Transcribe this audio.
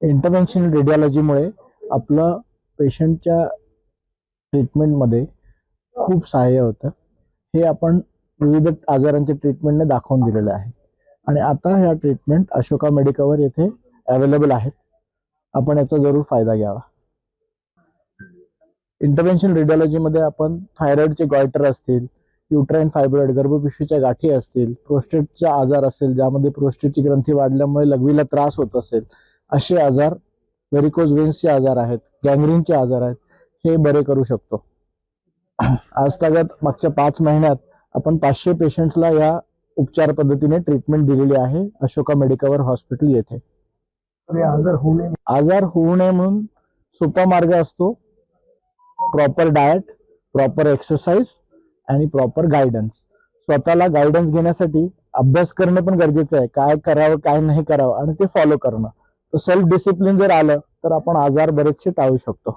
इंटरव्हेन्शनल रेडिओलॉजीमुळे आपलं पेशंटच्या ट्रीटमेंटमध्ये खूप सहाय्य होतं. हे आपण विविध आजारांच्या ट्रीटमेंटने दाखवून दिलेलं आहे आणि आता ह्या ट्रीटमेंट अशोका मेडिकवर येथे अवेलेबल आहेत. आपण याचा जरूर फायदा घ्यावा. इंटरव्हेन्शनल रेडिओलॉजीमध्ये आपण थायरॉइडचे गॉयटर असतील, युट्राईन फायब्रॉइड गर्भपिशवीच्या गाठी असतील, प्रोस्टेटचा आजार असेल ज्यामध्ये प्रोस्टेटची ग्रंथी वाढल्यामुळे लघवीला त्रास होत असेल, असे आजार, व्हेरिकोज वेन्सचे आजार आहेत, गँग्रीनचे आजार आहेत, हे बरे करू शकतो. आज तागात मागच्या 5 महिन्यात आपण 500 पेशंट्सला या उपचार पद्धतीने ट्रीटमेंट दिलेली आहे अशोका मेडिकवर हॉस्पिटल येथे. आजार होऊ नये म्हणून सोपा मार्ग असतो प्रॉपर डाएट, प्रॉपर एक्सरसाइज आणि प्रॉपर गायडन्स. स्वतःला गायडन्स घेण्यासाठी अभ्यास करणे पण गरजेचं आहे. काय करावं काय नाही करावं आणि ते फॉलो करणं. तर सेल्फ डिसिप्लिन जर आलं तर आपण आजार बरेचसे टाळू शकतो.